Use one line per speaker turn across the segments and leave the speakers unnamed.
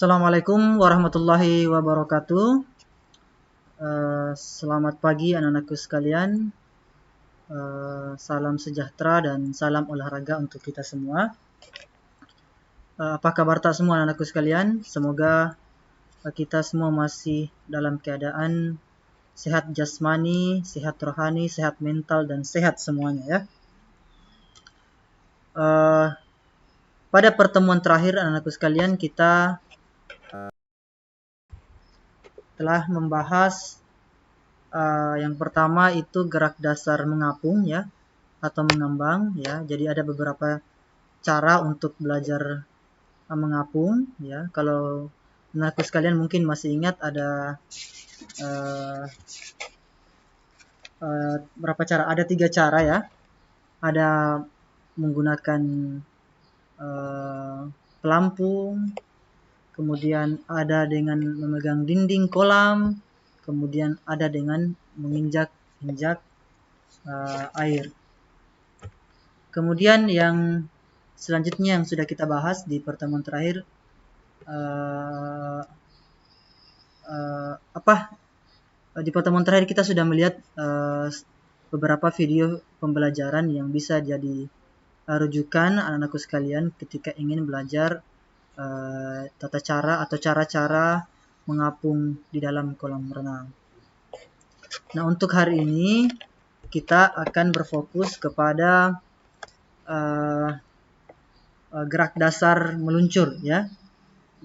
Assalamualaikum warahmatullahi wabarakatuh. Selamat pagi anak-anakku sekalian. Salam sejahtera dan salam olahraga untuk kita semua. Apa kabar tak semua anak-anakku sekalian? Semoga kita semua masih dalam keadaan sehat jasmani, sehat rohani, sehat mental, dan sehat semuanya ya. Pada pertemuan terakhir anak-anakku sekalian kita telah membahas yang pertama itu gerak dasar mengapung ya, atau mengambang ya. Jadi ada beberapa cara untuk belajar mengapung ya. Kalau anakku sekalian mungkin masih ingat ada berapa cara? Ada 3 cara ya. Ada menggunakan pelampung, kemudian ada dengan memegang dinding kolam, kemudian ada dengan menginjak-injak air. Kemudian yang selanjutnya yang sudah kita bahas di pertemuan terakhir di pertemuan terakhir kita sudah melihat beberapa video pembelajaran yang bisa jadi rujukan anak-anakku sekalian ketika ingin belajar tata cara atau cara-cara mengapung di dalam kolam renang. Nah, untuk hari ini kita akan berfokus kepada gerak dasar meluncur ya.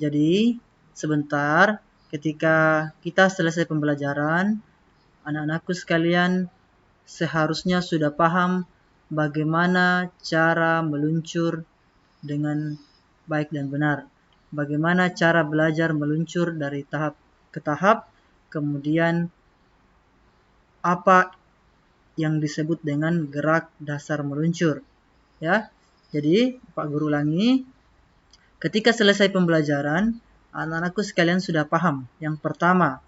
Jadi sebentar ketika kita selesai pembelajaran, anak-anakku sekalian seharusnya sudah paham bagaimana cara meluncur dengan baik dan benar. Bagaimana cara belajar meluncur dari tahap ke tahap, kemudian apa yang disebut dengan gerak dasar meluncur ya. Jadi Pak Guru ulangi, ketika selesai pembelajaran anak-anakku sekalian sudah paham yang pertama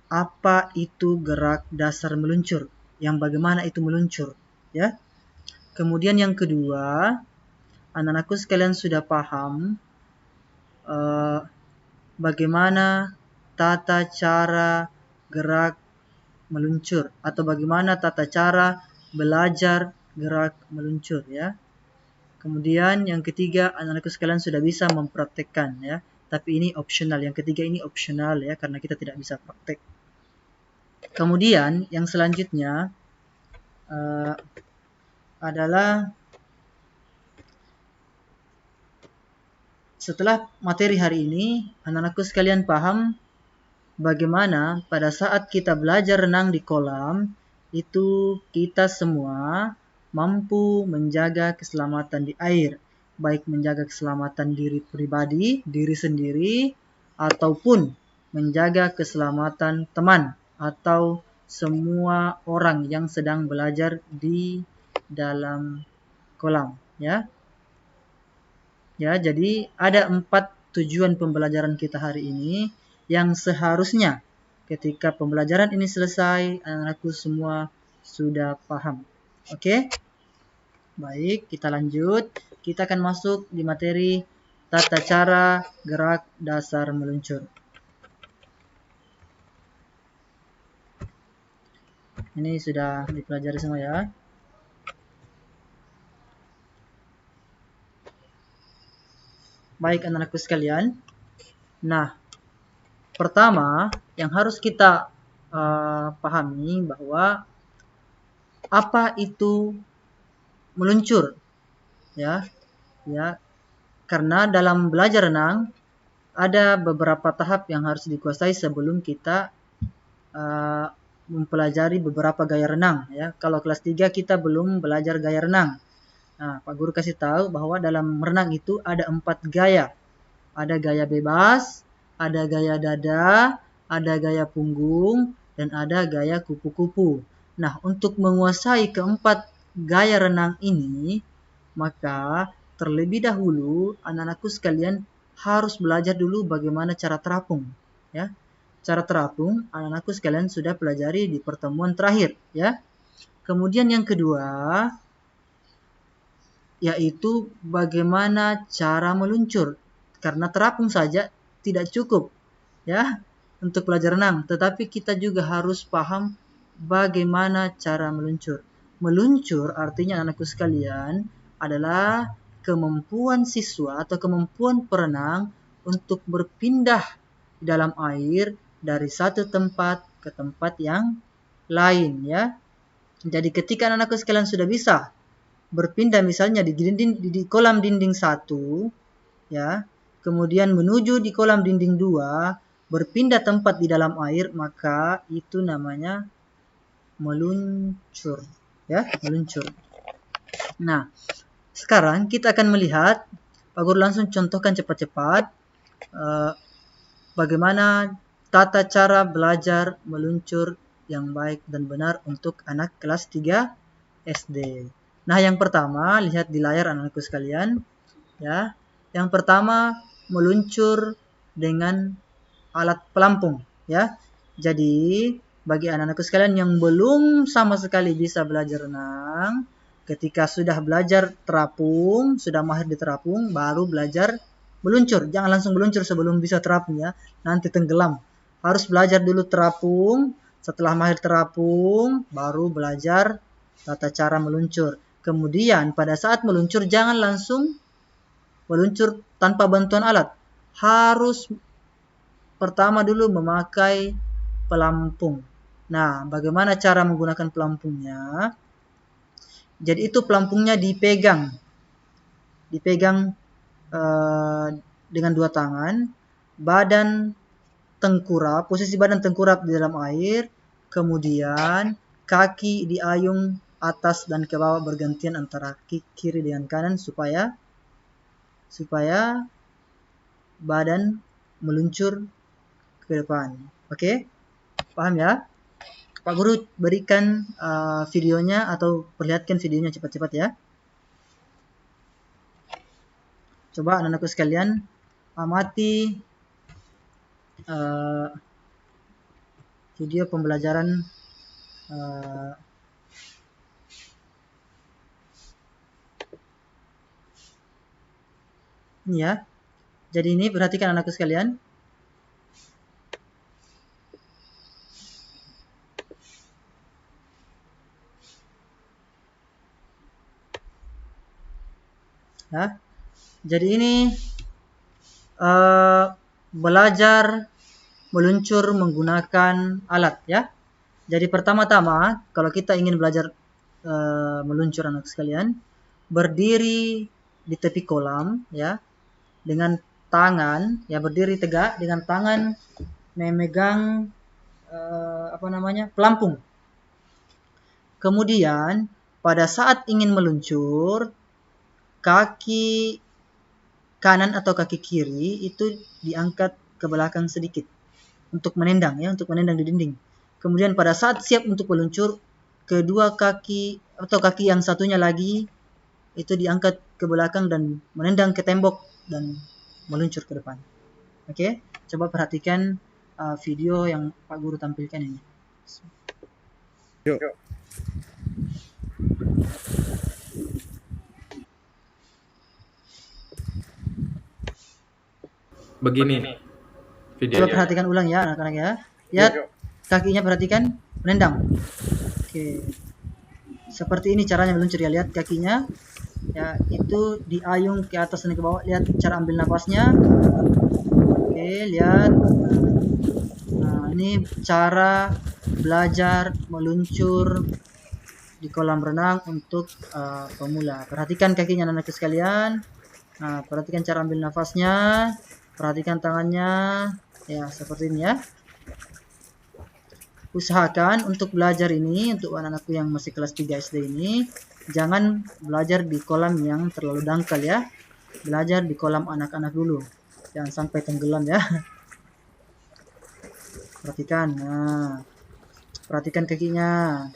apa itu gerak dasar meluncur, yang bagaimana itu meluncur ya. Kemudian yang kedua, anak-anakku sekalian sudah paham bagaimana tata cara gerak meluncur atau bagaimana tata cara belajar gerak meluncur ya. Kemudian yang ketiga, anak-anakku sekalian sudah bisa mempraktekkan ya. Tapi ini opsional. Yang ketiga ini opsional ya, karena kita tidak bisa praktek. Kemudian yang selanjutnya adalah setelah materi hari ini, anak-anakku sekalian paham bagaimana pada saat kita belajar renang di kolam, itu kita semua mampu menjaga keselamatan di air. Baik menjaga keselamatan diri pribadi, diri sendiri, ataupun menjaga keselamatan teman atau semua orang yang sedang belajar di dalam kolam ya. Ya, jadi ada 4 tujuan pembelajaran kita hari ini yang seharusnya ketika pembelajaran ini selesai anak-anakku semua sudah paham. Oke? Baik, kita lanjut. Kita akan masuk di materi tata cara gerak dasar meluncur. Ini sudah dipelajari semua ya. Baik anak-anakku sekalian. Nah, pertama yang harus kita pahami bahwa apa itu meluncur ya. Ya, karena dalam belajar renang ada beberapa tahap yang harus dikuasai sebelum kita mempelajari beberapa gaya renang ya. Kalau kelas 3 kita belum belajar gaya renang. Nah, Pak Guru kasih tahu bahwa dalam renang itu ada 4 gaya. Ada gaya bebas, ada gaya dada, ada gaya punggung, dan ada gaya kupu-kupu. Nah, untuk menguasai keempat gaya renang ini, maka terlebih dahulu anak-anakku sekalian harus belajar dulu bagaimana cara terapung ya. Cara terapung anak-anakku sekalian sudah pelajari di pertemuan terakhir ya. Kemudian yang kedua yaitu bagaimana cara meluncur. Karena terapung saja tidak cukup ya untuk belajar renang, tetapi kita juga harus paham bagaimana cara meluncur. Meluncur artinya anakku sekalian adalah kemampuan siswa atau kemampuan perenang untuk berpindah di dalam air dari satu tempat ke tempat yang lain ya. Jadi ketika anak-anakku sekalian sudah bisa berpindah misalnya di kolam dinding 1 ya, kemudian menuju di kolam dinding 2, berpindah tempat di dalam air, maka itu namanya meluncur ya, meluncur. Nah, sekarang kita akan melihat, Pak Guru langsung contohkan cepat-cepat bagaimana tata cara belajar meluncur yang baik dan benar untuk anak kelas 3 SD. Nah, yang pertama, lihat di layar anak-anakku sekalian. Ya. Yang pertama, meluncur dengan alat pelampung. Ya. Jadi, bagi anak-anakku sekalian yang belum sama sekali bisa belajar renang, ketika sudah belajar terapung, sudah mahir di terapung, baru belajar meluncur. Jangan langsung meluncur sebelum bisa terapung ya. Nanti tenggelam. Harus belajar dulu terapung. Setelah mahir terapung, baru belajar tata cara meluncur. Kemudian pada saat meluncur jangan langsung meluncur tanpa bantuan alat. Harus pertama dulu memakai pelampung. Nah, bagaimana cara menggunakan pelampungnya? Jadi itu pelampungnya dipegang dengan 2 tangan, posisi badan tengkurap di dalam air, kemudian kaki diayung atas dan ke bawah bergantian antara kiri dengan kanan supaya badan meluncur ke depan. Oke? Paham ya? Pak Guru berikan videonya atau perlihatkan videonya cepat-cepat ya. Coba anak-anakku sekalian amati video pembelajaran ini ya. Jadi ini perhatikan anakku sekalian. Ya. Jadi ini belajar meluncur menggunakan alat ya. Jadi pertama-tama kalau kita ingin belajar meluncur anak sekalian, berdiri di tepi kolam ya, dengan tangan ya, berdiri tegak dengan tangan memegang pelampung. Kemudian pada saat ingin meluncur, kaki kanan atau kaki kiri itu diangkat ke belakang sedikit untuk menendang ya, untuk menendang di dinding. Kemudian pada saat siap untuk meluncur, kedua kaki atau kaki yang satunya lagi itu diangkat ke belakang dan menendang ke tembok dan meluncur ke depan. Oke, coba perhatikan video yang Pak Guru tampilkan ini.
Yuk. Begini videonya.
Coba perhatikan ulang ya anak-anak ya. Lihat kakinya, perhatikan, menendang. Oke. Seperti ini caranya meluncur ya, lihat kakinya. Ya, itu diayung ke atas dan ke bawah. Lihat cara ambil nafasnya. Oke, lihat. Nah, ini cara belajar meluncur di kolam renang untuk pemula. Perhatikan kakinya anak-anak sekalian. Nah, perhatikan cara ambil nafasnya. Perhatikan tangannya. Ya, seperti ini ya. Usahakan untuk belajar ini, untuk anak-anakku yang masih kelas 3 SD ini, jangan belajar di kolam yang terlalu dangkal ya. Belajar di kolam anak-anak dulu. Jangan sampai tenggelam ya. Perhatikan. Nah, perhatikan kakinya.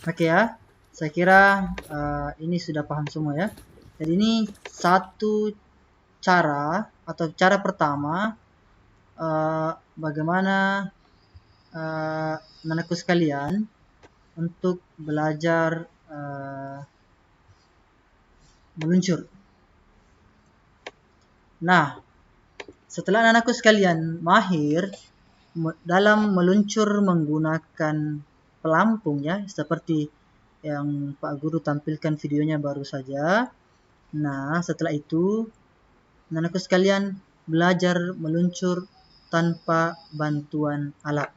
Oke ya, saya kira ini sudah paham semua ya. Jadi ini satu cara atau cara pertama bagaimana anakku sekalian untuk belajar meluncur. Nah, setelah anakku sekalian mahir dalam meluncur menggunakan pelampung ya, seperti yang Pak Guru tampilkan videonya baru saja. Nah, setelah itu anakku sekalian belajar meluncur tanpa bantuan alat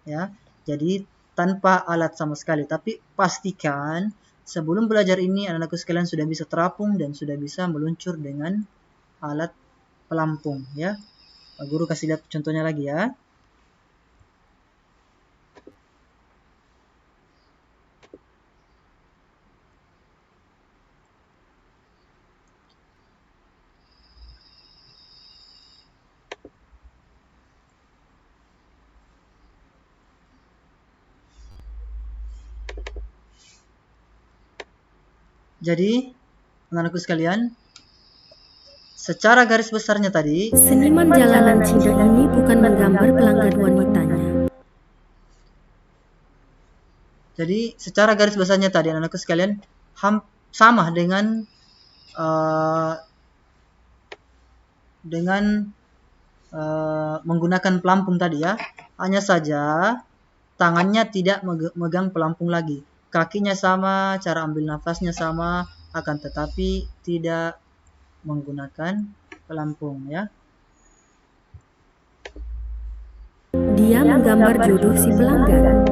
ya. Jadi tanpa alat sama sekali, tapi pastikan sebelum belajar ini anak-anakku sekalian sudah bisa terapung dan sudah bisa meluncur dengan alat pelampung ya. Pak Guru kasih lihat contohnya lagi ya. Jadi, anak-anakku sekalian, secara garis besarnya tadi,
seniman jalanan Cina ini bukan menggambar pelanggan wanitanya.
Jadi, secara garis besarnya tadi, anak-anakku sekalian, sama dengan menggunakan pelampung tadi ya. Hanya saja tangannya tidak megang pelampung lagi. Kakinya sama, cara ambil nafasnya sama, akan tetapi tidak menggunakan pelampung ya.
Dia menggambar jodoh si pelanggan.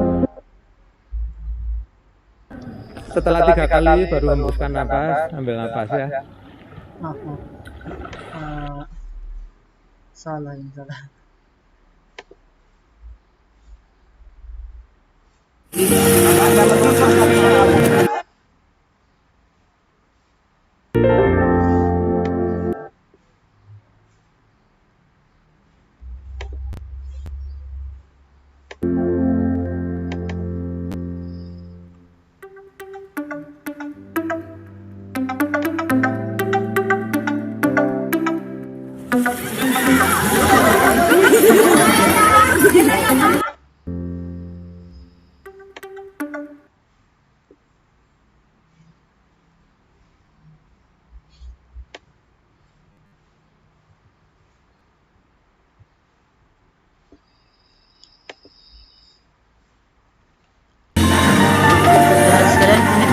Setelah 3 kali baru hembuskan napas, ambil napas ya.
Maaf. Salah.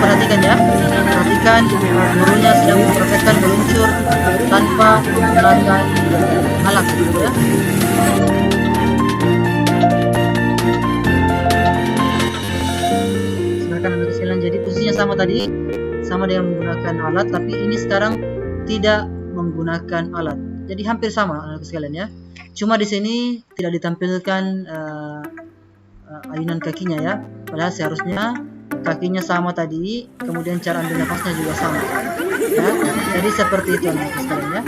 Perhatikan ya, perhatikan gurunya sedang mempraktekkan meluncur tanpa menggunakan alat ya. Silakan anak sekalian, jadi posisinya sama tadi, sama dengan menggunakan alat, tapi ini sekarang tidak menggunakan alat. Jadi hampir sama anak sekalian ya. Cuma di sini tidak ditampilkan ayunan kakinya ya. Padahal seharusnya kakinya sama tadi, kemudian cara ambil nafasnya juga sama ya. Jadi seperti itu anak sekalian ya.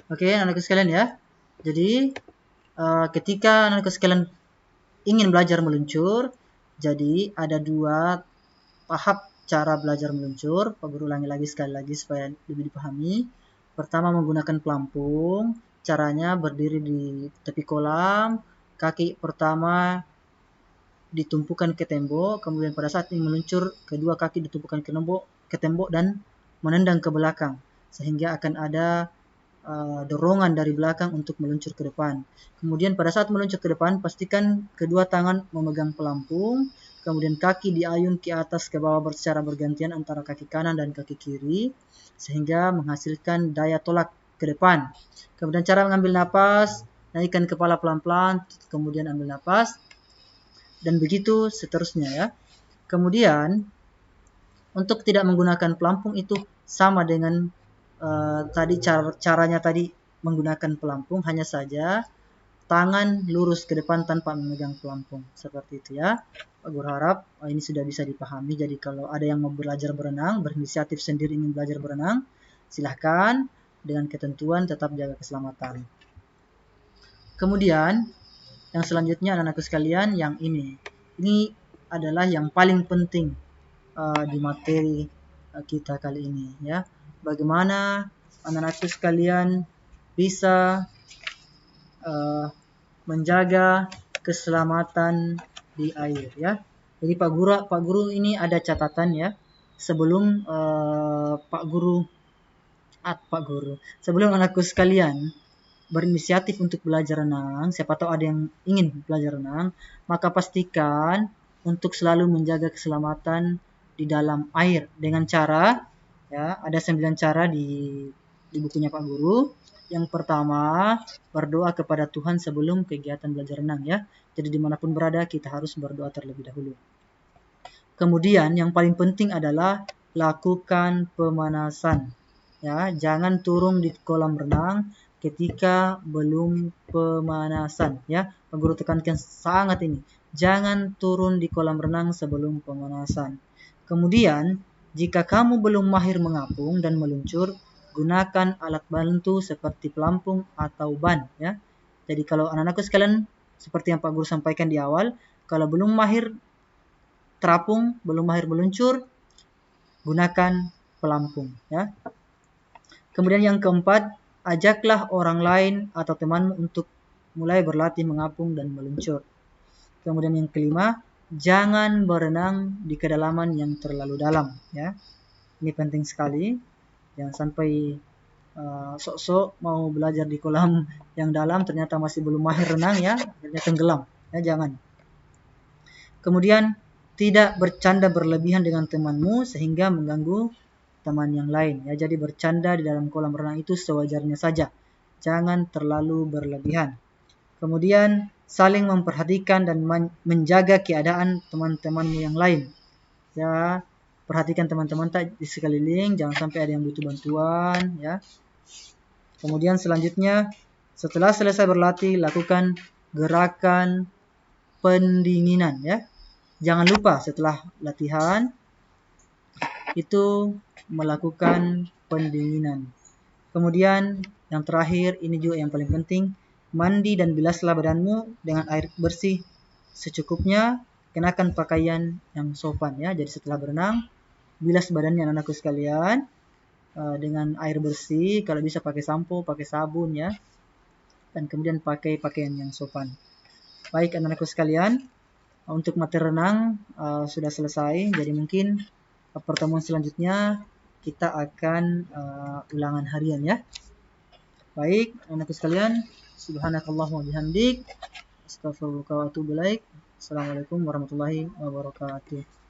Oke, anak-anak sekalian ya. Jadi ketika anak-anak sekalian ingin belajar meluncur, jadi ada dua tahap cara belajar meluncur. Pak Guru ulangi lagi sekali lagi supaya lebih dipahami. Pertama menggunakan pelampung. Caranya berdiri di tepi kolam, kaki pertama ditumpukan ke tembok, kemudian pada saat ingin meluncur, kedua kaki ditumpukan ke tembok dan menendang ke belakang, sehingga akan ada dorongan dari belakang untuk meluncur ke depan. Kemudian pada saat meluncur ke depan, pastikan kedua tangan memegang pelampung, kemudian kaki diayun ke atas ke bawah secara bergantian antara kaki kanan dan kaki kiri, sehingga menghasilkan daya tolak ke depan. Kemudian cara mengambil napas, naikkan kepala pelan-pelan, kemudian ambil napas. dan begitu seterusnya ya. Kemudian untuk tidak menggunakan pelampung itu sama dengan tadi caranya tadi menggunakan pelampung, hanya saja tangan lurus ke depan tanpa memegang pelampung. Seperti itu ya. Pak Guru harap ini sudah bisa dipahami. Jadi kalau ada yang mau belajar berenang, berinisiatif sendiri ingin belajar berenang, silahkan, dengan ketentuan tetap jaga keselamatan. Kemudian yang selanjutnya anak-anakku sekalian, yang ini adalah yang paling penting di materi kita kali ini ya. Bagaimana anak-anakku sekalian bisa menjaga keselamatan di air ya. Jadi Pak Guru ini ada catatan ya. Sebelum sebelum anakku sekalian berinisiatif untuk belajar renang, siapa tahu ada yang ingin belajar renang, maka pastikan untuk selalu menjaga keselamatan di dalam air dengan cara ya, ada 9 cara di bukunya Pak Guru. Yang pertama, berdoa kepada Tuhan sebelum kegiatan belajar renang ya. Jadi dimanapun berada kita harus berdoa terlebih dahulu. Kemudian yang paling penting adalah lakukan pemanasan ya. Jangan turun di kolam renang ketika belum pemanasan ya. Pak Guru tekankan sangat ini. Jangan turun di kolam renang sebelum pemanasan. Kemudian jika kamu belum mahir mengapung dan meluncur, gunakan alat bantu seperti pelampung atau ban ya. Jadi kalau anak-anakku sekalian seperti yang Pak Guru sampaikan di awal, kalau belum mahir terapung, belum mahir meluncur, gunakan pelampung ya. Kemudian yang keempat, ajaklah orang lain atau temanmu untuk mulai berlatih mengapung dan meluncur. Kemudian yang kelima, jangan berenang di kedalaman yang terlalu dalam ya. Ini penting sekali. Jangan sampai sok-sok mau belajar di kolam yang dalam ternyata masih belum mahir renang ya, akhirnya tenggelam ya, jangan. Kemudian tidak bercanda berlebihan dengan temanmu sehingga mengganggu teman yang lain ya. Jadi bercanda di dalam kolam renang itu sewajarnya saja, jangan terlalu berlebihan. Kemudian saling memperhatikan dan menjaga keadaan teman-temanmu yang lain ya. Perhatikan teman-teman di sekeliling, jangan sampai ada yang butuh bantuan ya. Kemudian selanjutnya, setelah selesai berlatih, lakukan gerakan pendinginan ya. Jangan lupa setelah latihan itu melakukan pendinginan. Kemudian yang terakhir, ini juga yang paling penting, mandi dan bilaslah badanmu dengan air bersih secukupnya. Kenakan pakaian yang sopan ya. Jadi setelah berenang, bilas badannya anak-anakku sekalian dengan air bersih, kalau bisa pakai sampo, pakai sabun ya, dan kemudian pakai pakaian yang sopan. Baik anak-anakku sekalian, untuk materi renang sudah selesai. Jadi mungkin pertemuan selanjutnya kita akan ulangan harian ya. Baik anak-anakku sekalian, subhanakallahumma bihamdik, astaghfiruka wa atubu ilaik. Assalamualaikum warahmatullahi wabarakatuh.